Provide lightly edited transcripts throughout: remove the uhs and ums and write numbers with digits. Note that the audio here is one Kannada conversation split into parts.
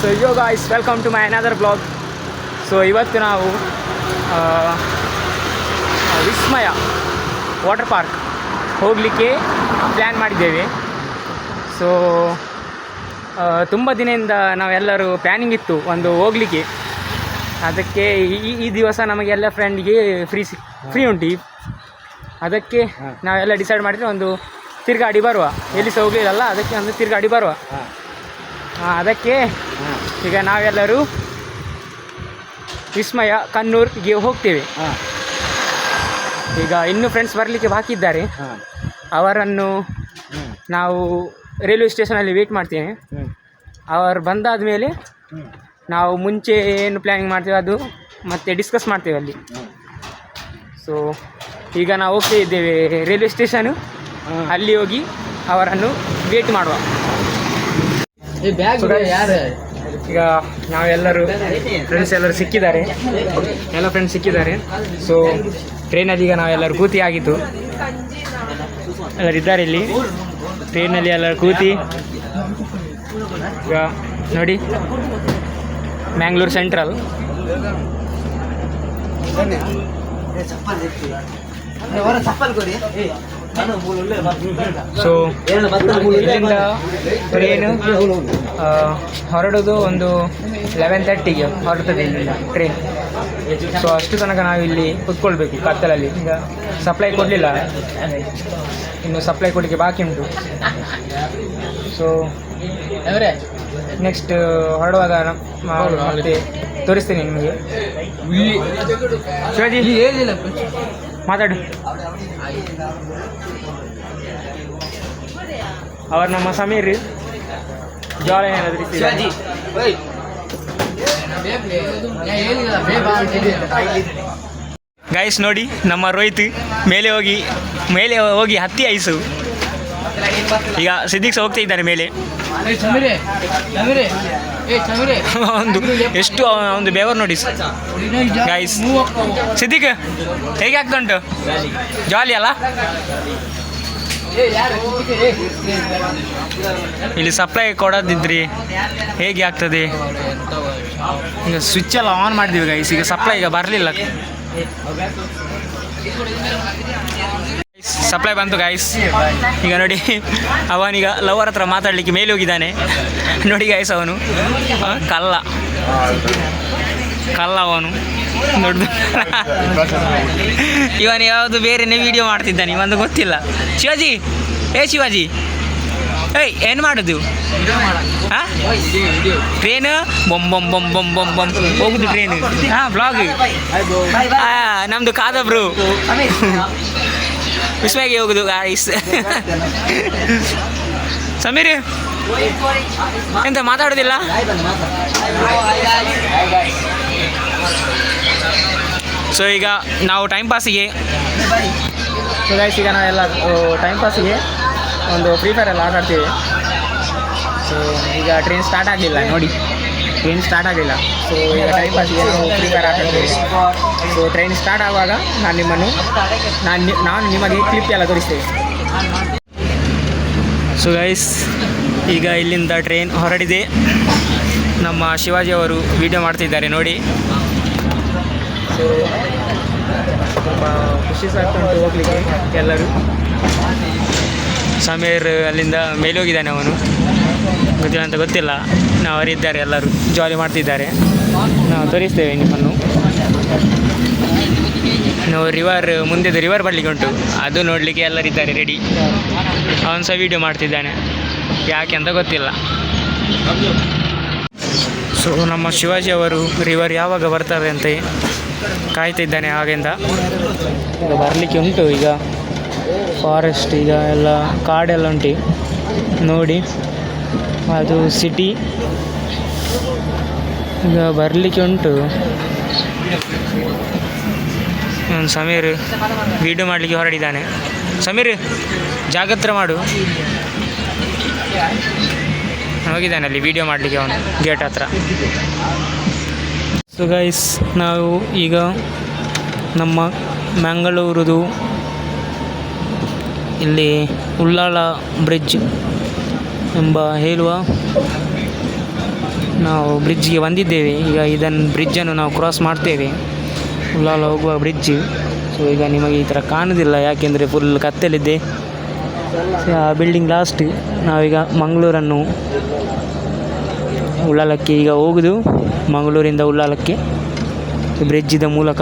So yo guys welcome to my another blog. So ಇವತ್ತು ನಾವು ವಿಸ್ಮಯ ವಾಟರ್ ಪಾರ್ಕ್ ಹೋಗಲಿಕ್ಕೆ ಪ್ಲ್ಯಾನ್ ಮಾಡಿದ್ದೇವೆ. ಸೊ ತುಂಬ ದಿನದಿಂದ ನಾವೆಲ್ಲರೂ ಪ್ಲ್ಯಾನಿಂಗ್ ಇತ್ತು ಒಂದು ಹೋಗಲಿಕ್ಕೆ. ಅದಕ್ಕೆ ಈ ದಿವಸ ನಮಗೆಲ್ಲ ಫ್ರೆಂಡ್ಗೆ ಫ್ರೀ ಉಂಟು. ಅದಕ್ಕೆ ನಾವೆಲ್ಲ ಡಿಸೈಡ್ ಮಾಡಿದರೆ ಒಂದು ತಿರುಗಾಡಿ ಬರುವ. ಎಲ್ಲಿ ಸಹ ಹೋಗಲಿಲ್ಲಲ್ಲ, ಅದಕ್ಕೆ ಒಂದು ತಿರುಗಾಡಿ ಬರುವ. ಅದಕ್ಕೆ ಈಗ ನಾವೆಲ್ಲರೂ ವಿಸ್ಮಯ ಕಣ್ಣೂರಿಗೆ ಹೋಗ್ತೇವೆ. ಈಗ ಇನ್ನೂ ಫ್ರೆಂಡ್ಸ್ ಬರಲಿಕ್ಕೆ ಬಾಕಿ ಇದ್ದಾರೆ. ಅವರನ್ನು ನಾವು ರೈಲ್ವೆ ಸ್ಟೇಷನಲ್ಲಿ ವೇಟ್ ಮಾಡ್ತೇನೆ. ಅವರು ಬಂದಾದ ಮೇಲೆ ನಾವು ಮುಂಚೆ ಏನು ಪ್ಲ್ಯಾನಿಂಗ್ ಮಾಡ್ತೇವೆ ಅದು ಮತ್ತೆ ಡಿಸ್ಕಸ್ ಮಾಡ್ತೇವೆ ಅಲ್ಲಿ. ಸೊ ಈಗ ನಾವು ಹೋಗ್ತಾ ಇದ್ದೇವೆ ರೈಲ್ವೆ ಸ್ಟೇಷನು. ಅಲ್ಲಿ ಹೋಗಿ ಅವರನ್ನು ವೇಟ್ ಮಾಡುವ. ಈಗ ನಾವೆಲ್ಲರೂ ಫ್ರೆಂಡ್ಸ್ ಎಲ್ಲರೂ ಸಿಕ್ಕಿದ್ದಾರೆ, ಎಲ್ಲ ಫ್ರೆಂಡ್ಸ್ ಸಿಕ್ಕಿದ್ದಾರೆ. ಸೊ ಟ್ರೈನಲ್ಲಿ ಈಗ ನಾವೆಲ್ಲರೂ ಕೂತಿ ಆಗಿತ್ತು, ಎಲ್ಲರಿದ್ದಾರೆ ಇಲ್ಲಿ ಟ್ರೈನಲ್ಲಿ ಎಲ್ಲರೂ ಕೂತಿ. ಈಗ ನೋಡಿ ಮ್ಯಾಂಗ್ಳೂರು ಸೆಂಟ್ರಲ್. ಸೊ ಇಲ್ಲಿಂದ ಟ್ರೈನು ಹೊರಡೋದು ಒಂದು 11:30ಗೆ ಹೊರಡ್ತದೆ ಇಲ್ಲಿಂದ ಟ್ರೈನ್. ಸೊ ಅಷ್ಟು ತನಕ ನಾವು ಇಲ್ಲಿ ಕೂತ್ಕೊಳ್ಬೇಕು ಕತ್ತಲಲ್ಲಿ. ಈಗ ಸಪ್ಲೈ ಕೊಡಲಿಲ್ಲ, ಇನ್ನು ಸಪ್ಲೈ ಕೊಡಲಿಕ್ಕೆ ಬಾಕಿ ಉಂಟು. ಸೊ ನೆಕ್ಸ್ಟ್ ಹೊರಡುವಾಗ ಮತ್ತೆ ತೋರಿಸ್ತೀನಿ ನಿಮಗೆ. ಶಿವಾಜಿ ಮಾತಾಡು. ಅವರು ನಮ್ಮ ಸಮೀರ್ ಜಾಲಿ ಗೈಸ್ ನೋಡಿ ನಮ್ಮ ರೋಹಿತ್ ಮೇಲೆ ಹೋಗಿ ಹತ್ತಿ ಐಸು. ಈಗ ಸಿದ್ದಿಕ್ಸ್ ಹೋಗ್ತಾ ಇದ್ದಾನೆ ಮೇಲೆ. ಒಂದು ಎಷ್ಟು ಒಂದು ಬೇವರು ನೋಡಿ ಗೈಸ್. ಸಿದ್ದಿಕ್ ಹೇಗೆ ಆಗ್ತಾ ಉಂಟು? ಜಾಲಿ ಅಲ್ಲ? ಇಲ್ಲಿ ಸಪ್ಲೈ ಕೊಡೋದಿದ್ರಿ ಹೇಗೆ ಆಗ್ತದೆ? ಈಗ ಸ್ವಿಚ್ ಎಲ್ಲ ಆನ್ ಮಾಡಿದ್ವಿ ಗೈಸ್. ಈಗ ಸಪ್ಲೈ ಈಗ ಬರಲಿಲ್ಲ. ಸಪ್ಲೈ ಬಂತು ಗೈಸ್. ಈಗ ನೋಡಿ ಅವನೀಗ ಲವರ್ ಹತ್ರ ಮಾತಾಡಲಿಕ್ಕೆ ಮೇಲೆ ಹೋಗಿದ್ದಾನೆ. ನೋಡಿ ಗೈಸ್, ಅವನು ಕಲ್ಲ ಅವನು ದೊಡ್ಡ. ಇವನು ಯಾವುದು ಬೇರೆನೇ ವಿಡಿಯೋ ಮಾಡ್ತಿದ್ದಾನೆ, ಇವಂದು ಗೊತ್ತಿಲ್ಲ. ಶಿವಾಜಿ ಶಿವಾಜಿ ಏನು ಮಾಡೋದು? ಹಾಂ, ಟ್ರೇನು ಬೊಮ್ ಬೊಮ್ ಬೊಮ್ ಬೊಮ್ ಬೊಮ್ ಬೊಮ್ ಹೋಗುದು ಟ್ರೇನು. ಹಾಂ, ಬ್ಲಾಗ್ ನಮ್ಮದು ಕಾದಬ್ರು ವಿಸ್ಮಯಗೆ ಹೋಗುದು ಗಾಯ್ಸ್. ಸಮೀರ್ ಎಂತ ಮಾತಾಡೋದಿಲ್ಲ? ಸೊ ಈಗ ನಾವು ಟೈಮ್ ಪಾಸಿಗೆ ಈಗ ನಾವೆಲ್ಲ ಟೈಮ್ ಪಾಸಿಗೆ ಒಂದು ಫ್ರೀ ಫೈರ್ ಎಲ್ಲ ಆಟಾಡ್ತೀವಿ. ಸೊ ಈಗ ಟ್ರೈನ್ ಸ್ಟಾರ್ಟ್ ಆಗಲಿಲ್ಲ ನೋಡಿ, ಟ್ರೈನ್ ಸ್ಟಾರ್ಟ್ ಆಗಲಿಲ್ಲ. ಸೊ ಈಗ ಟೈಮ್ ಪಾಸಿಗೆ ನಾವು ಫ್ರೀ ಫೈರ್ ಆಟಾಡ್ತೀವಿ. ಸೊ ಟ್ರೈನ್ ಸ್ಟಾರ್ಟ್ ಆಗುವಾಗ ನಾನು ನಿಮಗೆ ಕ್ಲಿಪ್ ಎಲ್ಲ ತೋರಿಸ್ತೇವೆ. ಸೊ ಗೈಸ್, ಈಗ ಇಲ್ಲಿಂದ ಟ್ರೈನ್ ಹೊರಡಿದೆ. ನಮ್ಮ ಶಿವಾಜಿ ಅವರು ವಿಡಿಯೋ ಮಾಡ್ತಿದ್ದಾರೆ ನೋಡಿ. ಸೊ ತುಂಬ ಖುಷಿ ಆಗ್ತುಂಟು ಹೋಗಲಿಕ್ಕೆ ಎಲ್ಲರೂ. ಸಮೀರ್ ಅಲ್ಲಿಂದ ಮೇಲೆ ಹೋಗಿದ್ದಾನೆ, ಅವನು ಗೊತ್ತಿಲ್ಲ ಅಂತ ಗೊತ್ತಿಲ್ಲ. ನಾವು ಅವರಿದ್ದಾರೆ, ಎಲ್ಲರೂ ಜಾಲಿ ಮಾಡ್ತಿದ್ದಾರೆ. ನಾವು ತೋರಿಸ್ತೇವೆ ನಿಮ್ಮನ್ನು. ನಾವು ಮುಂದೆದು ರಿವರ್ ಬರಲಿಕ್ಕೆ ಉಂಟು, ಅದು ನೋಡಲಿಕ್ಕೆ ಎಲ್ಲರಿದ್ದಾರೆ ರೆಡಿ. ಅವನು ಸಹ ವೀಡಿಯೋ ಮಾಡ್ತಿದ್ದಾನೆ, ಯಾಕೆ ಅಂತ ಗೊತ್ತಿಲ್ಲ. ಸೊ ನಮ್ಮ ಶಿವಾಜಿ ಅವರು ರಿವರ್ ಯಾವಾಗ ಬರ್ತಾರೆ ಅಂತ ಕಾಯ್ತಿದ್ದಾನೆ ಆಗಿಂದ. ಈಗ ಬರಲಿಕ್ಕೆ ಉಂಟು. ಈಗ ಫಾರೆಸ್ಟ್, ಈಗ ಎಲ್ಲ ಕಾಡೆಲ್ಲ ಉಂಟು ನೋಡಿ, ಅದು ಸಿಟಿ. ಈಗ ಬರಲಿಕ್ಕೆ ಉಂಟು. ಸಮೀರ್ ವೀಡಿಯೋ ಮಾಡಲಿಕ್ಕೆ ಹೊರಡಿದ್ದಾನೆ. ಸಮೀರ್ ಜಾಗ್ರತೆ ಮಾಡು. ಹೋಗಿದ್ದಾನೆ ಅಲ್ಲಿ ವೀಡಿಯೋ ಮಾಡಲಿಕ್ಕೆ ಅವನು ಗೇಟ್ ಹತ್ರ. ಸೊ ಗೈಸ್, ನಾವು ಈಗ ನಮ್ಮ ಮಂಗಳೂರುದು ಇಲ್ಲಿ ಉಳ್ಳಾಳ ಬ್ರಿಡ್ಜ್ ಎಂಬ ಹೇಳುವ ನಾವು ಬ್ರಿಡ್ಜ್ಗೆ ಬಂದಿದ್ದೇವೆ. ಈಗ ಬ್ರಿಡ್ಜನ್ನು ನಾವು ಕ್ರಾಸ್ ಮಾಡ್ತೇವೆ, ಉಳ್ಳಾಲ ಹೋಗುವ ಬ್ರಿಡ್ಜ್. ಸೊ ಈಗ ನಿಮಗೆ ಈ ಥರ ಕಾಣೋದಿಲ್ಲ, ಯಾಕೆಂದರೆ ಫುಲ್ ಕತ್ತಲಿದೆ. ಆ ಬಿಲ್ಡಿಂಗ್ ಲಾಸ್ಟ್. ನಾವೀಗ ಮಂಗಳೂರನ್ನು ಉಳ್ಳಾಲಕ್ಕೆ ಈಗ ಹೋಗುದು, ಮಂಗಳೂರಿಂದ ಉಳ್ಳಾಲಕ್ಕೆ ಬ್ರಿಡ್ಜಿದ ಮೂಲಕ.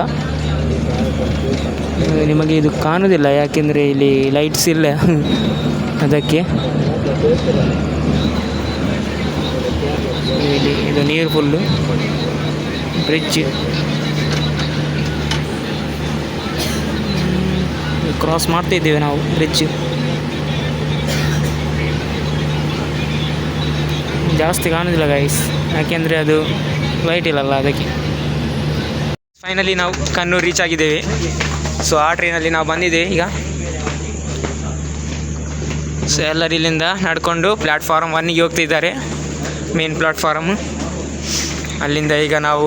ನಿಮಗೆ ಇದು ಕಾಣೋದಿಲ್ಲ, ಯಾಕೆಂದರೆ ಇಲ್ಲಿ ಲೈಟ್ಸ್ ಇಲ್ಲ ಅದಕ್ಕೆ. ಇಲ್ಲಿ ಇದು ನೀರು ಫುಲ್ಲು, ಬ್ರಿಡ್ಜ್ ಕ್ರಾಸ್ ಮಾಡ್ತಾ ಇದ್ದೇವೆ ನಾವು ಬ್ರಿಡ್ಜ್. ಜಾಸ್ತಿ ಕಾಣೋದಿಲ್ಲ ಗೈಸ್, ಯಾಕೆಂದರೆ ಅದು ಲೈಟ್ ಇಲ್ಲಲ್ಲ ಅದಕ್ಕೆ. ಫೈನಲಿ ನಾವು ಕಣ್ಣೂರು ರೀಚ್ ಆಗಿದ್ದೇವೆ. ಸೊ ಆ ಟ್ರೈನಲ್ಲಿ ನಾವು ಬಂದಿದ್ದೇವೆ ಈಗ. ಸೊ ಎಲ್ಲರೂ ಇಲ್ಲಿಂದ ನಡ್ಕೊಂಡು ಪ್ಲ್ಯಾಟ್ಫಾರ್ಮ್ 1ಗೆ ಹೋಗ್ತಿದ್ದಾರೆ, ಮೇನ್ ಪ್ಲ್ಯಾಟ್ಫಾರ್ಮ್. ಅಲ್ಲಿಂದ ಈಗ ನಾವು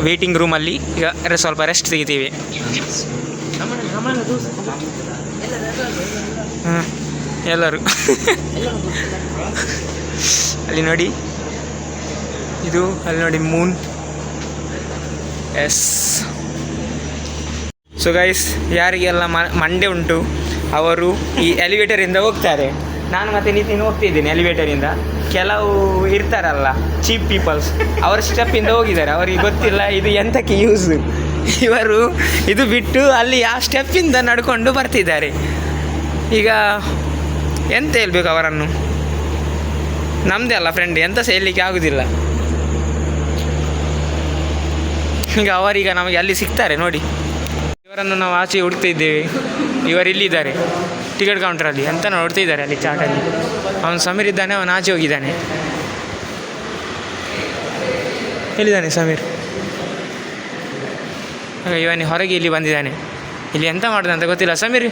ವೇಟಿಂಗ್ ರೂಮಲ್ಲಿ ಈಗ ಸ್ವಲ್ಪ ರೆಸ್ಟ್ ತೆಗಿತೀವಿ. ಹಾಂ ಎಲ್ಲರೂ ಅಲ್ಲಿ ನೋಡಿ, ಇದು ಅಲ್ಲಿ ನೋಡಿ ಮೂನ್. ಎಸ್. ಸೊ ಗೈಸ್, ಯಾರಿಗೆಲ್ಲ ಮಂಡೆ ಉಂಟು ಅವರು ಈ ಎಲಿವೇಟರಿಂದ ಹೋಗ್ತಾರೆ. ನಾನು ಮತ್ತು ನಿತಿನ್ ಹೋಗ್ತಿದ್ದೀನಿ ಎಲಿವೇಟರಿಂದ. ಕೆಲವು ಇರ್ತಾರಲ್ಲ ಚೀಪ್ ಪೀಪಲ್ಸ್, ಅವರು ಸ್ಟೆಪ್ಪಿಂದ ಹೋಗಿದ್ದಾರೆ, ಅವರಿಗೆ ಗೊತ್ತಿಲ್ಲ ಇದು ಎಂಥಕ್ಕೆ ಯೂಸ್. ಇವರು ಇದು ಬಿಟ್ಟು ಅಲ್ಲಿ ಆ ಸ್ಟೆಪ್ಪಿಂದ ನಡ್ಕೊಂಡು ಬರ್ತಿದ್ದಾರೆ. ಈಗ ಎಂತ ಹೇಳ್ಬೇಕು ಅವರನ್ನು, ನಮ್ಮದೇ ಅಲ್ಲ ಫ್ರೆಂಡ್, ಎಂತ ಸಹ ಹೇಳಲಿಕ್ಕೆ ಆಗೋದಿಲ್ಲ. ಈಗ ಅವರೀಗ ನಮಗೆ ಅಲ್ಲಿ ಸಿಗ್ತಾರೆ ನೋಡಿ. ಇವರನ್ನು ನಾವು ಆಚೆ ಹುಡುಕ್ತಿದ್ದೇವೆ. ಇವರು ಇಲ್ಲಿದ್ದಾರೆ ಟಿಕೆಟ್ ಕೌಂಟ್ರಲ್ಲಿ, ಎಂತ ನೋಡ್ತಿದ್ದಾರೆ ಅಲ್ಲಿ ಚಾಟಲ್ಲಿ. ಅವನು ಸಮೀರ್ ಇದ್ದಾನೆ, ಅವನು ಆಚೆ ಹೋಗಿದ್ದಾನೆ. ಎಲ್ಲಿದ್ದಾನೆ ಸಮೀರ್? ಇವನು ಹೊರಗೆ ಇಲ್ಲಿ ಬಂದಿದ್ದಾನೆ. ಇಲ್ಲಿ ಎಂತ ಮಾಡಿದೆ ಅಂತ ಗೊತ್ತಿಲ್ಲ. ಸಮೀರ್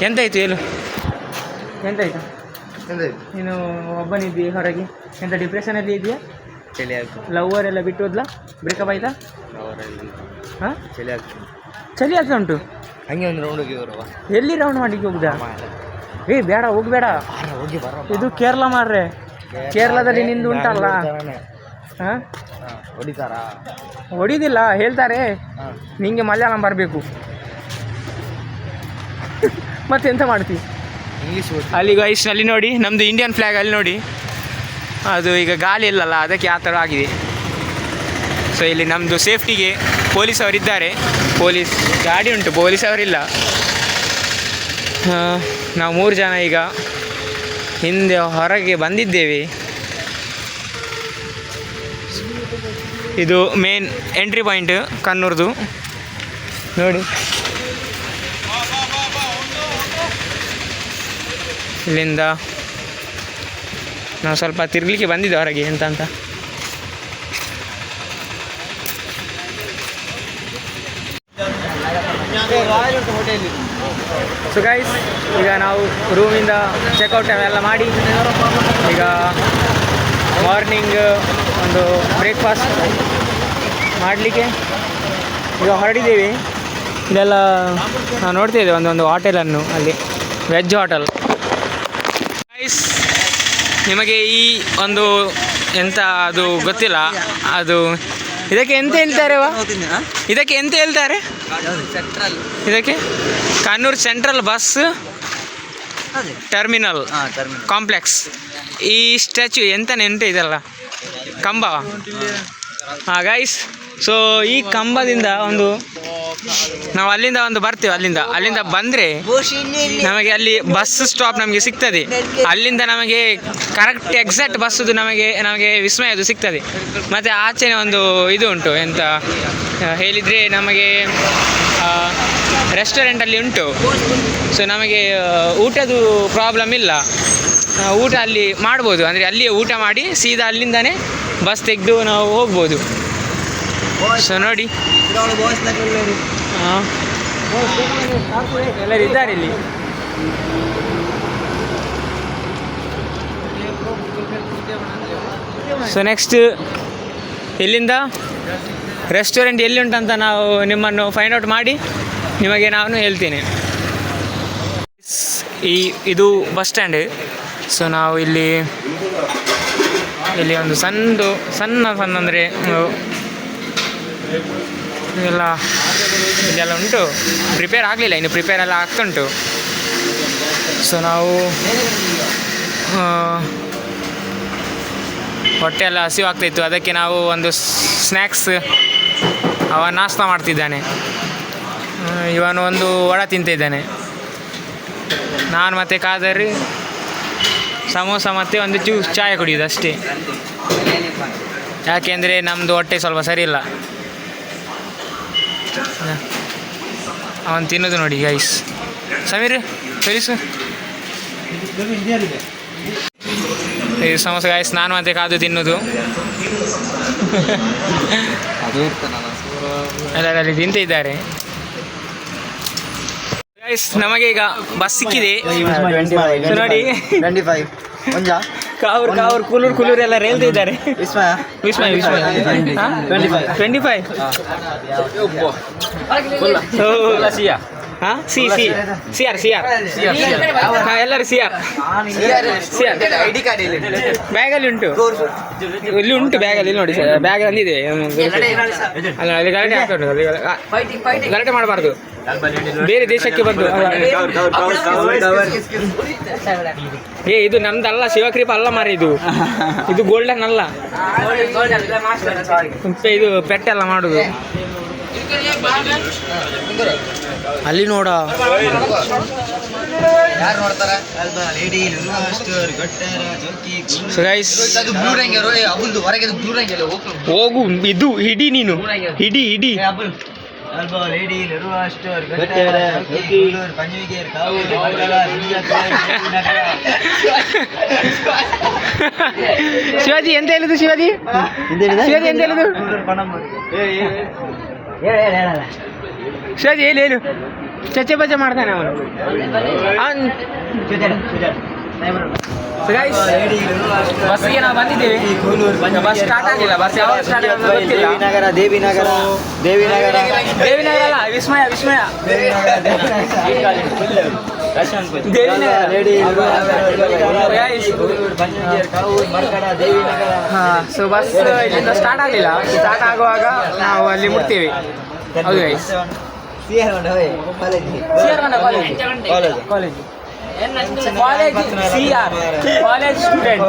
ಎಂತಾಯಿತು ಹೇಳು, ಎಂತಾಯಿತು? ನೀನು ಒಬ್ಬನಿದ್ದಿ ಹೊರಗೆ, ಎಂತ ಡಿಪ್ರೆಷನಲ್ಲಿ ಇದೆಯಾ? ಚಳಿ ಆಯಿತು. ಲವರ್ ಎಲ್ಲ ಬಿಟ್ಟು ಹೋದ್ಲಾ? ಬ್ರೇಕಪ್ ಆಯಿತಾ? ಹಾಂ, ಚಳಿ ಆಗ್ತದೆ. ಚಳಿ ಆಗ್ತಾ ಉಂಟು. ಹಂಗೆ ಒಂದು ರೌಂಡ್ ಹೋಗಿ ಬರುವ. ಎಲ್ಲಿ ರೌಂಡ್ ಮಾಡಿಕ್ಕೆ ಹೋಗುದಾ? ಏ ಬೇಡ, ಹೋಗಬೇಡ. ಇದು ಕೇರಳ ಮಾರ್ರೆ, ಕೇರಳದಲ್ಲಿ ನಿಂದು ಉಂಟಲ್ಲ. ಹಾಂ, ಹೊಡಿತಾರಾ? ಹೊಡಿದಿಲ್ಲ, ಹೇಳ್ತಾರೆ ನಿಂಗೆ ಮಲಯಾಳಂ ಬರಬೇಕು. ಮತ್ತೆಂತ ಮಾಡ್ತೀವಿ? ಅಲ್ಲಿ ಗೈಸ್ ಅಲ್ಲಿ ನೋಡಿ, ನಮ್ಮದು ಇಂಡಿಯನ್ ಫ್ಲ್ಯಾಗ್ ಅಲ್ಲಿ ನೋಡಿ, ಅದು ಈಗ ಗಾಳಿ ಇಲ್ಲಲ್ಲ ಅದಕ್ಕೆ ಆ ಥರ ಆಗಿದೆ. ಸೊ ಇಲ್ಲಿ ನಮ್ಮದು ಸೇಫ್ಟಿಗೆ ಪೊಲೀಸ್ ಅವರಿದ್ದಾರೆ. ಪೊಲೀಸ್ ಗಾಡಿ ಉಂಟು, ಪೊಲೀಸ್ ಅವರಿಲ್ಲ. ನಾವು 3 ಜನ ಈಗ ಹಿಂದೆ ಹೊರಗೆ ಬಂದಿದ್ದೇವೆ. ಇದು ಮೇನ್ ಎಂಟ್ರಿ ಪಾಯಿಂಟ್ ಕಣ್ಣೂರ್ದು ನೋಡಿ. ಇಲ್ಲಿಂದ ನಾವು ಸ್ವಲ್ಪ ತಿರ್ಗಲಿಕ್ಕೆ ಬಂದಿದ್ದೆ ಹೊರಗೆ ಎಂತ ಅಂತ. ಸೊ ಗೈಸ್, ಈಗ ನಾವು ರೂಮಿಂದ ಚೆಕ್ಔಟ್ ಅವೆಲ್ಲ ಮಾಡಿ ಈಗ ಮಾರ್ನಿಂಗ್ ಒಂದು ಬ್ರೇಕ್ಫಾಸ್ಟ್ ಮಾಡಲಿಕ್ಕೆ ಈಗ ಹೊರಡಿದ್ದೀವಿ. ಇದೆಲ್ಲ ನಾವು ನೋಡ್ತಿದ್ದೇವೆ ಒಂದು ಹೋಟೆಲನ್ನು, ಅಲ್ಲಿ ವೆಜ್ ಹೋಟೆಲ್. ಗೈಸ್, ನಿಮಗೆ ಈ ಒಂದು ಎಂತ ಅದು ಗೊತ್ತಿಲ್ಲ, ಅದು ಇದಕ್ಕೆ ಎಂತ ಹೇಳ್ತಾರೆ? ಇದಕ್ಕೆ ಎಂತ ಹೇಳ್ತಾರೆ? ಇದಕ್ಕೆ Kannur central bus terminal complex. ಈ ಸ್ಟ್ಯಾಚ್ಯೂ ಎಂತ ನೆಂಟು ಇದೆಲ್ಲ ಕಂಬ. ಹಾಂ ಗೈಸ್, ಸೊ ಈ ಕಂಬದಿಂದ ನಾವು ಅಲ್ಲಿಂದ ಬರ್ತೇವೆ. ಅಲ್ಲಿಂದ ಬಂದರೆ ನಮಗೆ ಅಲ್ಲಿ ಬಸ್ ಸ್ಟಾಪ್ ನಮಗೆ ಸಿಗ್ತದೆ. ಅಲ್ಲಿಂದ ನಮಗೆ ಕರೆಕ್ಟ್ ಎಕ್ಸಾಕ್ಟ್ ಬಸ್ಸದು ನಮಗೆ ವಿಸ್ಮಯದು ಸಿಗ್ತದೆ. ಮತ್ತು ಆಚೆನೆ ಒಂದು ಇದು ಉಂಟು, ಎಂತ ಹೇಳಿದರೆ ನಮಗೆ ರೆಸ್ಟೋರೆಂಟಲ್ಲಿ ಉಂಟು. ಸೊ ನಮಗೆ ಊಟದ್ದು ಪ್ರಾಬ್ಲಮ್ ಇಲ್ಲ, ಊಟ ಅಲ್ಲಿ ಮಾಡ್ಬೋದು. ಅಂದರೆ ಅಲ್ಲಿಯೇ ಊಟ ಮಾಡಿ ಸೀದಾ ಅಲ್ಲಿಂದನೇ ಬಸ್ ತೆಗೆದು ನಾವು ಹೋಗ್ಬೋದು. ಸೊ ನೋಡಿ, ಹಾಂ ಎಲ್ಲರೂ ಇದ್ದಾರೆ ಇಲ್ಲಿ. ಸೊ ನೆಕ್ಸ್ಟ್ ಇಲ್ಲಿಂದ ರೆಸ್ಟೋರೆಂಟ್ ಎಲ್ಲಿ ಉಂಟಂತ ನಾವು ನಿಮ್ಮನ್ನು ಫೈಂಡ್ ಔಟ್ ಮಾಡಿ ನಿಮಗೆ ನಾನು ಹೇಳ್ತೀನಿ. ಇದು ಬಸ್ ಸ್ಟ್ಯಾಂಡ್. ಸೊ ನಾವು ಇಲ್ಲಿ ಇಲ್ಲಿ ಒಂದು ಸಣ್ಣ ಅಂದರೆ ಇದೆಲ್ಲ ಉಂಟು. ಪ್ರಿಪೇರ್ ಆಗಲಿಲ್ಲ, ಇನ್ನು ಪ್ರಿಪೇರ್ ಎಲ್ಲ ಆಗ್ತುಂಟು. ಸೊ ನಾವು ಹೊಟ್ಟೆ ಎಲ್ಲ ಹಸಿವಾಗ್ತಾಯಿತ್ತು, ಅದಕ್ಕೆ ನಾವು ಒಂದು ಸ್ನ್ಯಾಕ್ಸ್ ನಾಷ್ಟ ಮಾಡ್ತಿದ್ದಾನೆ. ಇವನು ಒಂದು ವಡ ತಿಂತಿದ್ದಾನೆ. ನಾನು ಮತ್ತು ಕಾದರಿ ಸಮೋಸ ಮತ್ತು ಒಂದು ಚಾಯ ಕುಡಿಯೋದು ಅಷ್ಟೇ. ಯಾಕೆಂದರೆ ನಮ್ಮದು ಹೊಟ್ಟೆ ಸ್ವಲ್ಪ ಸರಿ ಇಲ್ಲ. ಅವನು ತಿನ್ನೋದು ನೋಡಿ ಗೈಸ್. ಸಮೀರ್ ಸರಿಸು ಈ ಸಮೋಸ ಗೈಸ್. ನಾನು ಮತ್ತೆ ಕಾದು ತಿನ್ನೋದು ಎಲ್ಲರಲ್ಲಿ ತಿಂತಿದ್ದಾರೆ ಗೈಸ್. ನಮಗೆ ಈಗ ಬಸ್ ಸಿಕ್ಕಿದೆ ನೋಡಿ. ಕಾವೂರ್ ಕುಲೂರ್ ಎಲ್ಲ ರೇಲ್ತಾ ಇದ್ದಾರೆ. ವಿಸ್ಮಯ 25 ಸಿಆರ್ ಎಲ್ಲರೂ ಸಿಆರ್ ಬ್ಯಾಗಲ್ಲಿ ಉಂಟು, ಇಲ್ಲಿ ಉಂಟು ಬ್ಯಾಗಲ್ಲಿ ನೋಡಿ. ಬ್ಯಾಗ್ ಅಲ್ಲಿದೆ. ಅಲ್ಲ ಅಲ್ಲಿ ಗಲಾಟೆ ಹಾಕೊಂಡು ಗಲಾಟೆ ಮಾಡಬಾರ್ದು. ಬೇರೆ ದೇಶಕ್ಕೆ ಬಂದು ಇದು ನಮ್ದಲ್ಲ, ಶಿವಕೃಪ ಅಲ್ಲ ಮಾರಿ. ಇದು ಗೋಲ್ಡನ್ ಅಲ್ಲ, ಇದು ಪೆಟ್ಟೆಲ್ಲ ಮಾಡುದು. ಅಲ್ಲಿ ನೋಡ ಹೋಗು. ಇದು ಹಿಡಿ, ನೀನು ಹಿಡಿ. ಶಿವಾಜಿ ಎಂತ ಹೇಳಿದ್ದು? ಶಿವಾಜಿ ಎಂತ ಹೇಳಿದ್ದು? ಶಿವಾಜಿ ಏನು ಚಚ್ಚೆ ಬಚ್ಚೆ ಮಾಡ್ತಾನೆ ಅವನು. ಬಸ್ಗೆ ನಾವು ಬಂದಿದ್ದೇವೆ. ಬಸ್ ಸ್ಟಾರ್ಟ್ ಆಗಿಲ್ಲ. ಬಸ್ ಯಾವಾಗ ಸ್ಟಾರ್ಟ್ ಆಗೋದು ಗೊತ್ತಿಲ್ಲ. ದೇವಿನಗರ ಅಲ್ಲ, ವಿಸ್ಮಯ ಸೊ ಬಸ್ ಇಲ್ಲಿಂದ ಸ್ಟಾರ್ಟ್ ಆಗಲಿಲ್ಲ. ಸ್ಟಾರ್ಟ್ ಆಗುವಾಗ ನಾವು ಅಲ್ಲಿ ಮುಟ್ತೀವಿ. ಹೌದು guys. College college student.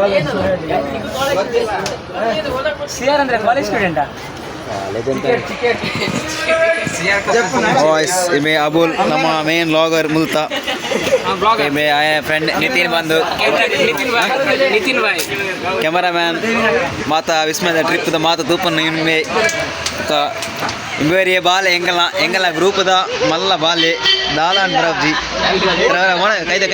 CR ಅಂದರೆ ಕಾಲೇಜ್ ಸ್ಟೂಡೆಂಟಾ? इमे अबुल नम मेन ब्लॉगर मुल्ता इमे आए फ्रेंड नितिन बंधु नितिन भाई कैमरामैन माता विस्मय ट्रिप द माता तूपन इनमे इंबेरिये बाले एंगल ग्रूप द मल्ल बाले दालान ब्रवजी कईदे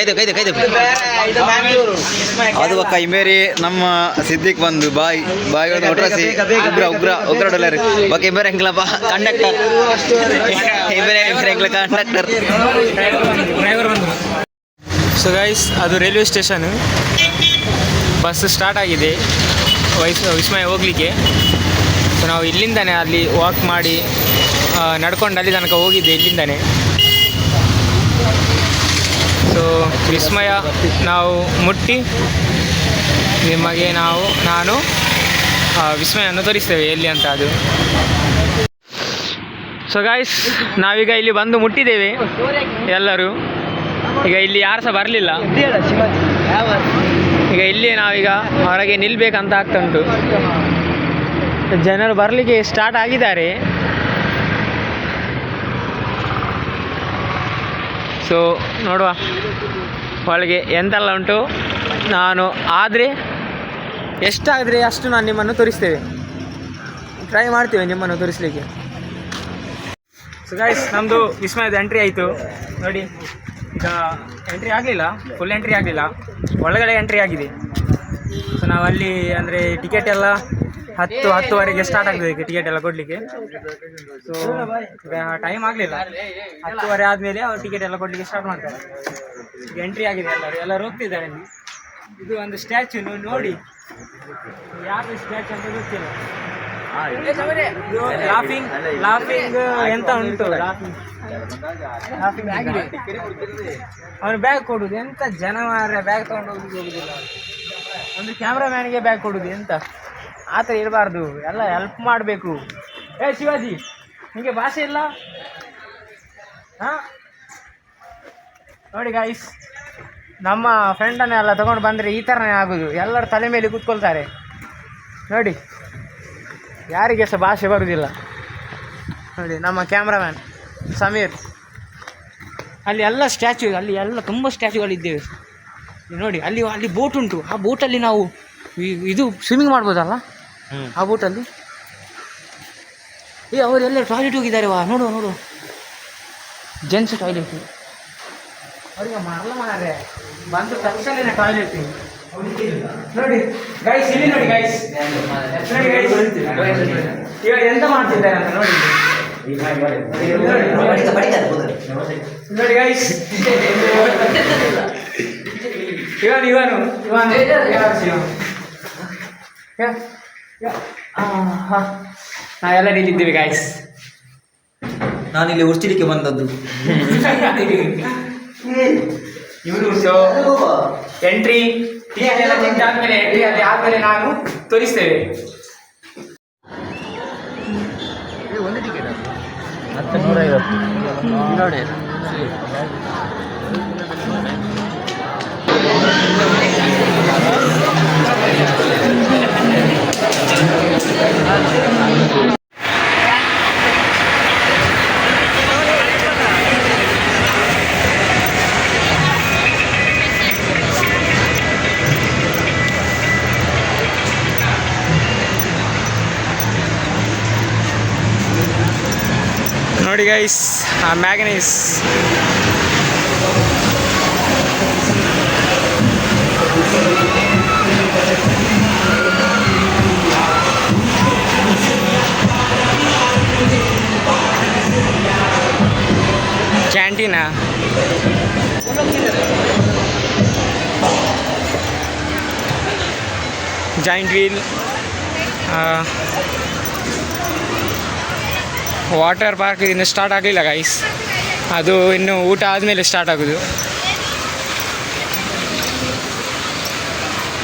ಅದು ಒಕ್ಕ ಇಂಬೇರಿ ನಮ್ಮ ಸಿದ್ದಿಕ್ ಬಂದು ಬಾಯ್ ಒಟ್ರಸಿ ಉಗ್ರ ಡಾಲರ್ ಬಾಕಿ ಇಂಬೇರಿ ಎಂಗ್ಲಪ್ಪ ಕಂಡಕ್ಟರ್ ಇಂಬೇರಿ ಕಂಡಕ್ಟರ್ ಡ್ರೈವರ್ ಬಂದರು. ಸೊ ಗೈಸ್, ಅದು ರೈಲ್ವೆ ಸ್ಟೇಷನ್. ಬಸ್ ಸ್ಟಾರ್ಟ್ ಆಗಿದೆ ವಿಸ್ಮಯ ಹೋಗಲಿಕ್ಕೆ. ಸೊ ನಾವು ಇಲ್ಲಿಂದಾನೆ ಅಲ್ಲಿ ವಾಕ್ ಮಾಡಿ ನಡ್ಕೊಂಡು ಅಲ್ಲಿ ತನಕ ಹೋಗಿದ್ದೆ ಇಲ್ಲಿಂದಾನೆ. ಸೊ ವಿಸ್ಮಯ ನಾವು ಮುಟ್ಟಿ ನಿಮಗೆ ನಾನು ವಿಸ್ಮಯನ್ನು ತೋರಿಸ್ತೇವೆ ಎಲ್ಲಿ ಅಂತ ಅದು. ಸೊ ಗಾಯ್ಸ್, ನಾವೀಗ ಇಲ್ಲಿ ಬಂದು ಮುಟ್ಟಿದ್ದೇವೆ ಎಲ್ಲರೂ. ಈಗ ಇಲ್ಲಿ ಯಾರು ಸಹ ಬರಲಿಲ್ಲ. ಈಗ ಇಲ್ಲಿ ನಾವೀಗ ಹೊರಗೆ ನಿಲ್ಲಬೇಕಂತ ಆಗ್ತುಂಟು. ಜನರು ಬರಲಿಕ್ಕೆ ಸ್ಟಾರ್ಟ್ ಆಗಿದ್ದಾರೆ. ಸೊ ನೋಡುವ ಒಳಗೆ ಎಂತೆಲ್ಲ ಉಂಟು. ನಾನು ಆದರೆ ಎಷ್ಟಾದರೆ ಅಷ್ಟು ನಾನು ನಿಮ್ಮನ್ನು ತೋರಿಸ್ತೇವೆ. ಟ್ರೈ ಮಾಡ್ತೇವೆ ನಿಮ್ಮನ್ನು ತೋರಿಸಲಿಕ್ಕೆ. ಸೊ ಗಾಯ್ಸ್, ನಮ್ಮದು ವಿಸ್ಮಯದ ಎಂಟ್ರಿ ಆಯಿತು ನೋಡಿ. ಈಗ ಎಂಟ್ರಿ ಆಗಲಿಲ್ಲ, ಫುಲ್ ಎಂಟ್ರಿ ಆಗಲಿಲ್ಲ, ಒಳಗಡೆ ಎಂಟ್ರಿ ಆಗಿದೆ. ಸೊ ನಾವು ಅಲ್ಲಿ ಅಂದರೆ ಟಿಕೆಟ್ ಎಲ್ಲ 10-10:30ಗೆ ಸ್ಟಾರ್ಟ್ ಆಗ್ತದೆ ಟಿಕೆಟ್ ಎಲ್ಲ ಕೊಡಲಿಕ್ಕೆ. ಸೊ ಟೈಮ್ ಆಗಲಿಲ್ಲ. 10:30 ಆದಮೇಲೆ ಅವ್ರು ಟಿಕೆಟ್ ಎಲ್ಲ ಕೊಡಲಿಕ್ಕೆ ಸ್ಟಾರ್ಟ್ ಮಾಡ್ತಾರೆ. ಈಗ ಎಂಟ್ರಿ ಆಗಿದೆ, ಎಲ್ಲರೂ ಹೋಗ್ತಿದ್ದಾರೆ. ಇದು ಒಂದು ಸ್ಟ್ಯಾಚ್ಯೂ ನೋಡಿ, ಯಾರು ಸ್ಟ್ಯಾಚ್ಯೂ ಅಂತ ಗೊತ್ತಿಲ್ಲ. ಲಾಫಿಂಗ್ ಎಂತ ಉಂಟು, ಅವನು ಬ್ಯಾಗ್ ಕೊಡುದು ಎಂತ ಜನ ಬ್ಯಾಗ್ ತಗೊಂಡು ಹೋಗುದಿಲ್ಲ. ಒಂದು ಕ್ಯಾಮ್ರಾಮ್ಯಾನಿಗೆ ಬ್ಯಾಗ್ ಕೊಡೋದು ಎಂತ ಆ ಥರ ಇರಬಾರ್ದು, ಎಲ್ಲ ಹೆಲ್ಪ್ ಮಾಡಬೇಕು. ಶಿವಾಜಿ ನಿಮಗೆ ಭಾಷೆ ಇಲ್ಲ? ಹಾಂ ನೋಡಿ ಗಾಯ್ಸ್, ನಮ್ಮ ಫ್ರೆಂಡನ್ನೆಲ್ಲ ತೊಗೊಂಡು ಬಂದರೆ ಈ ಥರನೇ ಆಗೋದು. ಎಲ್ಲರ ತಲೆ ಮೇಲೆ ಕೂತ್ಕೊಳ್ತಾರೆ ನೋಡಿ, ಯಾರಿಗೆ ಸಹ ಭಾಷೆ ಬರೋದಿಲ್ಲ. ನೋಡಿ ನಮ್ಮ ಕ್ಯಾಮ್ರಾಮ್ಯಾನ್ ಸಮೀರ್. ಅಲ್ಲಿ ಎಲ್ಲ ಸ್ಟ್ಯಾಚ್ಯೂ, ಅಲ್ಲಿ ಎಲ್ಲ ತುಂಬ ಸ್ಟ್ಯಾಚ್ಯೂಗಳಿದ್ದೇವೆ ನೋಡಿ. ಅಲ್ಲಿ ಬೋಟ್ ಉಂಟು, ಆ ಬೋಟಲ್ಲಿ ನಾವು ಇದು ಸ್ವಿಮ್ಮಿಂಗ್ ಮಾಡ್ಬೋದಲ್ಲ ಆ ಬೋಟಲ್ಲಿ. ಅವರೆಲ್ಲ ಟಾಯ್ಲೆಟ್ ಹೋಗಿದ್ದಾರೆ. ನೋಡು ಜೆಂಟ್ಸ್ ಟಾಯ್ಲೆಟ್. ಅವರಿಗೆ ಮರಲ್ಲ ಮಾರ್ರೆ, ಬಂದು ತಕ್ಷಣ ಟಾಯ್ಲೆಟ್ ನೋಡಿ ಗೈಸ್. ಇಲ್ಲಿ ನೋಡಿ ಗೈಸ್, ನೋಡಿ ಗೈಸ್ ಇವಾಗ ಎಂತ ಮಾಡ್ತಿದ್ದಾರೆ ಅಂತ ನೋಡಿ. ನೋಡಿ ಗೈಸ್, ನಾವೆಲ್ಲ ನಿಲ್ಲಿದ್ದೀವಿ ಗಾಯ್ಸ್. ನಾನಿಲ್ಲಿ ಉರ್ಚಿಲಿಕ್ಕೆ ಬಂದದ್ದು. ಇವರು ಎಂಟ್ರಿ ಆದ್ಮೇಲೆ ನಾನು ತೋರಿಸ್ತೇವೆ. ಒಂದು ಟಿಕೆಟ್ ಮತ್ತೆ 150 ನೋಡಿ. ನೋಡಿ ಗೈಸ್, ಮ್ಯಾಗನೀಸ್ ಕ್ಯಾಂಟೀನಾ? ಜಾಯಿಂಟ್ ವೀಲ್, ವಾಟರ್ ಪಾರ್ಕ್ ಇನ್ನು ಸ್ಟಾರ್ಟ್ ಆಗಲಿಲ್ಲ ಗೈಸ್, ಅದು ಇನ್ನು ಊಟ ಆದಮೇಲೆ ಸ್ಟಾರ್ಟ್ ಆಗೋದು.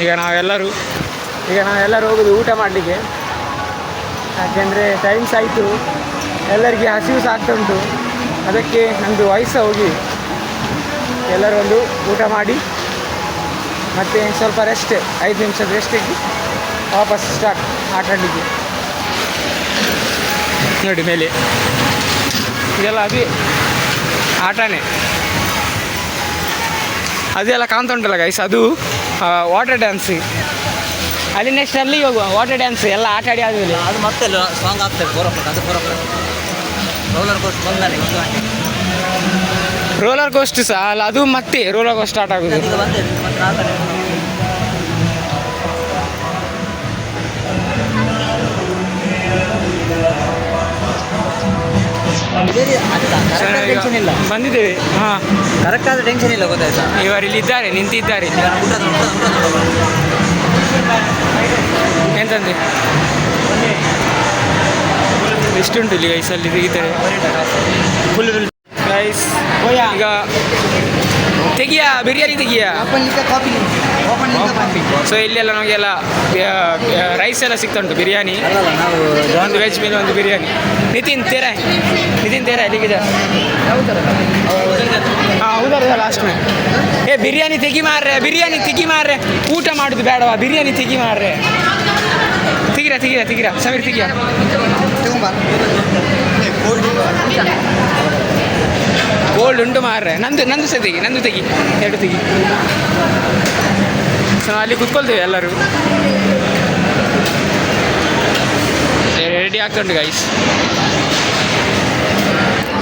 ಈಗ ನಾವೆಲ್ಲರೂ ಹೋಗೋದು ಊಟ ಮಾಡಲಿಕ್ಕೆ, ಯಾಕೆಂದರೆ ಟೈಮ್ಸ್ ಆಯಿತು, ಎಲ್ಲರಿಗೆ ಹಸಿವು ಸಹ ಆಗ್ತಾ ಉಂಟು. ಅದಕ್ಕೆ ನಮ್ಮದು ವಯಸ್ಸು ಹೋಗಿ ಎಲ್ಲರೂ ಒಂದು ಊಟ ಮಾಡಿ ಮತ್ತು ಸ್ವಲ್ಪ ರೆಸ್ಟ್, 5 ನಿಮಿಷದ ರೆಸ್ಟಿಗೆ ವಾಪಸ್ ಸ್ಟಾರ್ಟ್ ಆಟ ಆಡಲಿಕ್ಕೆ. ನೋಡಿ ಮೇಲೆ ಇದೆಲ್ಲ ಅದೇ ಆಟನೇ, ಅದೆಲ್ಲ ಕಾಣ್ತಾ ಉಂಟಲ್ಲ ಗೈಸ್, ಅದು ವಾಟರ್ ಡ್ಯಾನ್ಸ್. ಅಲ್ಲಿ ನೆಕ್ಸ್ಟ್ ಅಲ್ಲಿ ಹೋಗುವ ವಾಟರ್ ಡ್ಯಾನ್ಸ್ ಎಲ್ಲ ಆಟ ಆಡಿ ಆದಮೇಲೆ ಅದು ಮತ್ತೆ ಸಾಂಗ್ ಆಗ್ತದೆ. ರೋಲರ್ ಕೋಸ್ಟ್ ಬಂದಾನೆ 1 ಗಂಟೆ. ರೋಲರ್ ಕೋಸ್ಟ್ ಸಹ ಅಲ್ಲ, ಅದು ಮತ್ತೆ ರೋಲರ್ ಕೋಸ್ಟ್ ಸ್ಟಾರ್ಟ್ ಆಗೋದು. ಟೆನ್ಷನ್ ಇಲ್ಲ, ಬಂದಿದ್ದೇವೆ. ಹಾಂ, ಕರೆಕ್ಟ್ ಆದ ಟೆನ್ಷನ್ ಇಲ್ಲ, ಗೊತ್ತಾಯ್ತಾ? ಇವರು ಇಲ್ಲಿದ್ದಾರೆ, ನಿಂತಿದ್ದಾರೆ. ಎಂತಂದೆ ಎಷ್ಟುಂಟು ಇಲ್ಲಿ ಗೈಸಲ್ಲಿ ತೆಗಿತಾರೆ ಫುಲ್ ಗೈಸ್. ಈಗ ತೆಗಿಯಾ ಬಿರಿಯಾನಿ ತೆಗಿಯಾ. ಸೊ ಇಲ್ಲೆಲ್ಲ ನಮಗೆಲ್ಲ ರೈಸ್ ಎಲ್ಲ ಸಿಗ್ತಾ ಉಂಟು, ಬಿರಿಯಾನಿ, ಒಂದು ವೆಜ್ ಮೇಲೆ ಒಂದು ಬಿರಿಯಾನಿ. ನಿತಿನ್ ತೇರ ಅಲ್ಲಿಗಿದೆ. ಹಾಂ ಹೌದಲ್ಲ ಲಾಸ್ಟ್ ಮೇ. ಬಿರಿಯಾನಿ ತೆಗಿ ಮಾರ್ರೆ, ಊಟ ಮಾಡೋದು ಬೇಡವಾ? ಬಿರಿಯಾನಿ ತೆಗಿ ಮಾರ್ರೆ. ತೆಗಿರ ಸಮೀರ್ ತೆಗಿಯ. ಗೋಲ್ಡ್ ಉಂಟು ಮಾರ್ರೆ. ನಂದು ಸಹ ತೆಗಿ, 2 ತೆಗಿ. ಸೊ ನಾವು ಅಲ್ಲಿ ಕೂತ್ಕೊಳ್ತೇವೆ ಎಲ್ಲರೂ. ರೆಡಿ ಆಗ್ತುಂಟು ಗೈಸ್.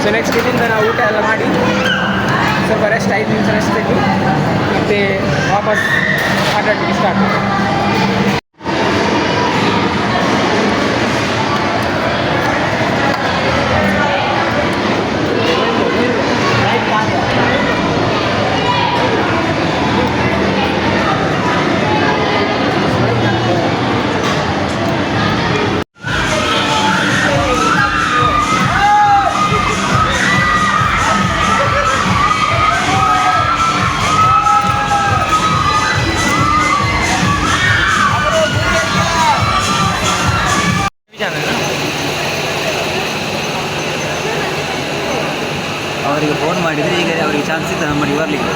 ಸೊ ನೆಕ್ಸ್ಟ್ ಇಲ್ಲಿಂದ ನಾವು ಊಟ ಎಲ್ಲ ಮಾಡಿ ಸ್ವಲ್ಪ ರೆಸ್ಟ್, 5 ನಿಮಿಷ ರೆಸ್ಟ್ ತೆಗಿ, ಮತ್ತು ವಾಪಸ್ ಆಟ ಆಡಲಿಕ್ಕೆ ಸ್ಟಾರ್ಟ್. ಚಾನ್ಸ್ ಇತ್ತು ನಮ್ಮಲ್ಲಿ ಬರಲಿಕ್ಕೆ.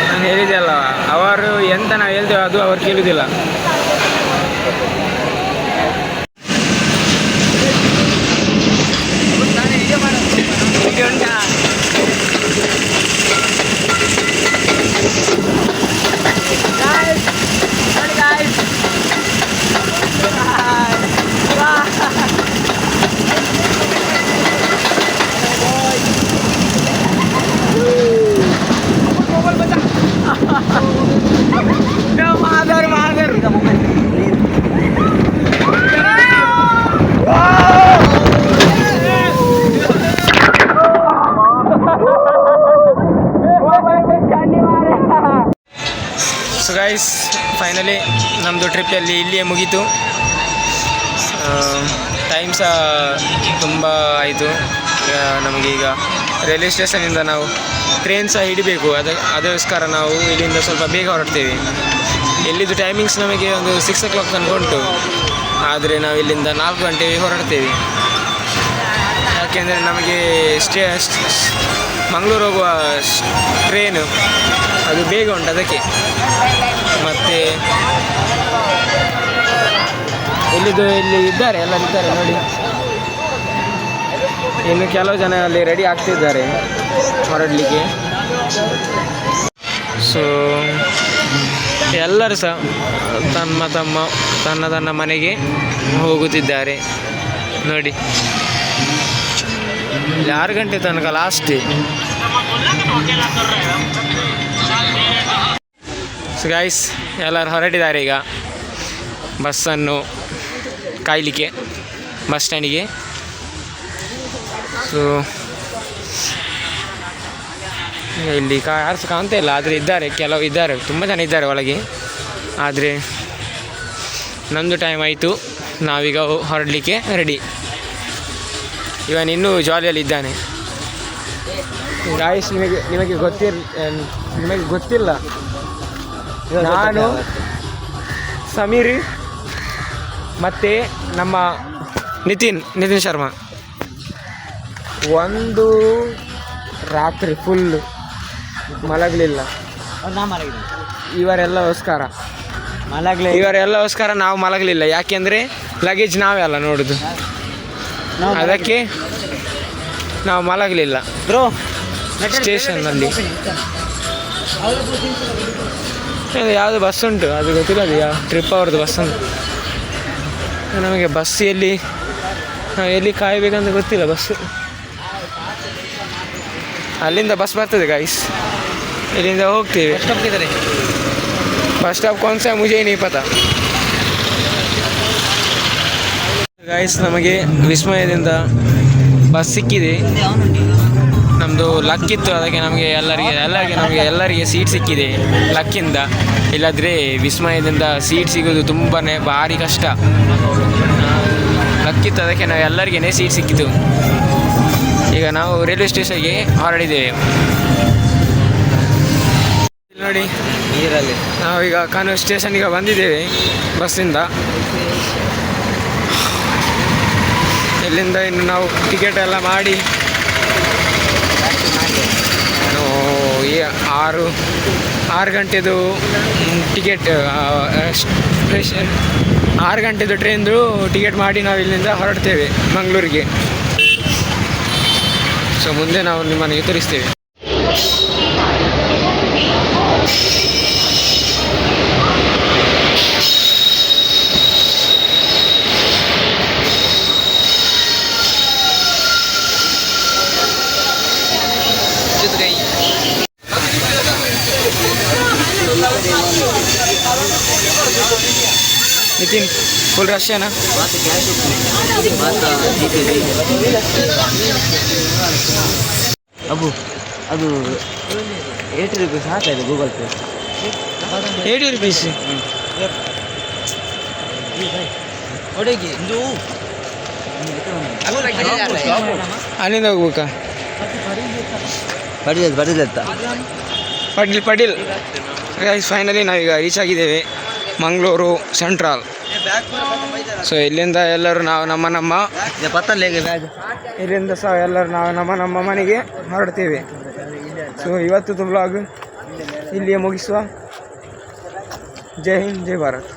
ನಾನು ಹೇಳಿದೆ ಅಲ್ಲ, ಅವರು ಎಂತ ನಾವು ಹೇಳ್ತೇವೆ ಅದು ಅವ್ರು ಕೇಳುವುದಿಲ್ಲ. ಸೊ ಗೈಸ್, ಫೈನಲಿ ನಮ್ಮದು ಟ್ರಿಪ್ಪಲ್ಲಿ ಇಲ್ಲಿಯೇ ಮುಗೀತು. ಟೈಮ್ ಸಹ ತುಂಬ ಆಯಿತು. ನಮಗೀಗ ರೈಲ್ವೆ ಸ್ಟೇಷನಿಂದ ನಾವು ಟ್ರೈನ್ ಸಹ ಹಿಡಿಬೇಕು. ಅದಕ್ಕೋಸ್ಕರ ನಾವು ಇಲ್ಲಿಂದ ಸ್ವಲ್ಪ ಬೇಗ ಹೊರಡ್ತೇವೆ. ಎಲ್ಲಿದ್ದು ಟೈಮಿಂಗ್ಸ್ ನಮಗೆ ಒಂದು 6 o'clock ತನಕ ಉಂಟು, ಆದರೆ ನಾವು ಇಲ್ಲಿಂದ 4 ಗಂಟೆಗೆ ಹೊರಡ್ತೇವೆ. ಯಾಕೆಂದರೆ ನಮಗೆ ಮಂಗಳೂರು ಹೋಗುವ ಟ್ರೈನು ಅದು ಬೇಗ ಉಂಟು ಅದಕ್ಕೆ. ಮತ್ತು ಇಲ್ಲಿ ಇದ್ದಾರೆ, ಎಲ್ಲರೂ ಇದ್ದಾರೆ ನೋಡಿ. ಇನ್ನು ಕೆಲವು ಜನ ಅಲ್ಲಿ ರೆಡಿ ಆಗ್ತಿದ್ದಾರೆ ಹೊರಡಲಿಕ್ಕೆ. ಸೊ ಎಲ್ಲರೂ ಸಹ ತನ್ನ ಮನೆಗೆ ಹೋಗುತ್ತಿದ್ದಾರೆ ನೋಡಿ. 6 ಗಂಟೆ ತನಕ ಲಾಸ್ಟ್. ಸೊ ಗೈಸ್, ಎಲ್ಲರೂ ಹೊರಟಿದ್ದಾರೆ ಈಗ ಬಸ್ಸನ್ನು ಕಾಯಲಿಕ್ಕೆ ಬಸ್ ಸ್ಟ್ಯಾಂಡಿಗೆ. ಸೊ ಇಲ್ಲಿ ಯಾರು ಸಹ ಕಾಣ್ತಾ ಇಲ್ಲ, ಆದರೆ ಇದ್ದಾರೆ, ಕೆಲವು ಇದ್ದಾರೆ, ತುಂಬ ಜನ ಇದ್ದಾರೆ ಒಳಗೆ. ಆದರೆ ನಮ್ಮದು ಟೈಮ್ ಆಯಿತು, ನಾವೀಗ ಹೊರಡಲಿಕ್ಕೆ ರೆಡಿ. ಇವನು ಇನ್ನೂ ಜಾಲಿಯಲ್ಲಿ ಇದ್ದಾನೆ. ಗಾಯ್ಸ್, ನಿಮಗೆ ಗೊತ್ತಿಲ್ಲ, ನಾನು ಸಮೀರ್ ಮತ್ತು ನಮ್ಮ ನಿತಿನ್ ಶರ್ಮಾ ಒಂದು ರಾತ್ರಿ ಫುಲ್ಲು ಮಲಗಲಿಲ್ಲ. ಇವರೆಲ್ಲಗೋಸ್ಕರ ನಾವು ಮಲಗಲಿಲ್ಲ. ಯಾಕೆಂದರೆ ಲಗೇಜ್ ನಾವೇ ಅಲ್ಲ ನೋಡೋದು, ಅದಕ್ಕೆ ನಾವು ಮಲಗಲಿಲ್ಲ. ಸ್ಟೇಷನ್ನಲ್ಲಿ ಯಾವುದು ಬಸ್ ಉಂಟು ಅದು ಗೊತ್ತಿಲ್ಲ, ಅದು ಯಾವ ಟ್ರಿಪ್ ಅವ್ರದ್ದು ಬಸ್ ಉಂಟು. ನಮಗೆ ಬಸ್ ಎಲ್ಲಿ ಕಾಯಬೇಕಂತ ಗೊತ್ತಿಲ್ಲ. ಬಸ್ಸು ಅಲ್ಲಿಂದ ಬಸ್ ಬರ್ತದೆ ಗಾಯ್ಸ್, ಇಲ್ಲಿಂದ ಹೋಗ್ತೀವಿ. ಬಸ್ ಸ್ಟಾಪ್ ಕೌನ್ ಸಾ ಮುಜೆ नहीं पता. ಗಾಯ್ಸ್, ನಮಗೆ ವಿಸ್ಮಯದಿಂದ ಬಸ್ ಸಿಕ್ಕಿದೆ. ನಮ್ಮದು ಲಕ್ಕಿತ್ತು, ಅದಕ್ಕೆ ಎಲ್ಲರಿಗೆ ಸೀಟ್ ಸಿಕ್ಕಿದೆ ಲಕ್ಕಿಂದ. ಇಲ್ಲಾದರೆ ವಿಸ್ಮಯದಿಂದ ಸೀಟ್ ಸಿಗೋದು ತುಂಬಾ ಭಾರಿ ಕಷ್ಟ. ಲಕ್ಕಿತ್ತು, ಅದಕ್ಕೆ ನಾವು ಎಲ್ಲರಿಗೇ ಸೀಟ್ ಸಿಕ್ಕಿತು. ಈಗ ನಾವು ರೈಲ್ವೆ ಸ್ಟೇಷನ್ಗೆ ಹೊರಡಿದ್ದೇವೆ ನೋಡಿ. ನೀರಲ್ಲಿ ನಾವೀಗ ಕಾನೂರು ಸ್ಟೇಷನ್ಗೆ ಬಂದಿದ್ದೇವೆ ಬಸ್ಸಿಂದ. ಇಲ್ಲಿಂದ ಇನ್ನು ನಾವು ಟಿಕೆಟ್ ಎಲ್ಲ ಮಾಡಿ ಈ 6 ಗಂಟೆದು ಟಿಕೆಟ್ 6 ಗಂಟೆದು ಟ್ರೈನ್ದು ಟಿಕೆಟ್ ಮಾಡಿ ನಾವು ಇಲ್ಲಿಂದ ಹೊರಡ್ತೇವೆ ಮಂಗಳೂರಿಗೆ. ಸೊ ಮುಂದೆ ನಾವು ನಿಮ್ಮನೆಗೆ ತೋರಿಸ್ತೇವೆ. ನಿತಿನ್, ಫುಲ್ ರಶ್ ಏನಾ? ಅಬ್ಬು, ಅದು 80 ರೂಪೀಸ್ ಹಾಕಿದೆ ಗೂಗಲ್ ಪೇ. 80 ರೂಪೀಸ್ ಅಲ್ಲಿಂದ ಹೋಗ್ಬೇಕಾ? ಪಡೀಲ್. ಗೈಸ್, ಫೈನಲಿ ನಾವೀಗ ರೀಚ್ ಆಗಿದ್ದೇವೆ ಮಂಗಳೂರು ಸೆಂಟ್ರಲ್. ಸೊ ಇಲ್ಲಿಂದ ಎಲ್ಲರೂ ನಾವು ನಮ್ಮ ಇಲ್ಲಿಂದ ಸಹ ಎಲ್ಲರೂ ನಾವು ನಮ್ಮ ಮನೆಗೆ ಹೊರಡ್ತೀವಿ. ಸೊ ಇವತ್ತು ವ್ಲಾಗ್ ಇಲ್ಲಿಯೇ ಮುಗಿಸುವ. ಜೈ ಹಿಂದ್, ಜೈ ಭಾರತ್.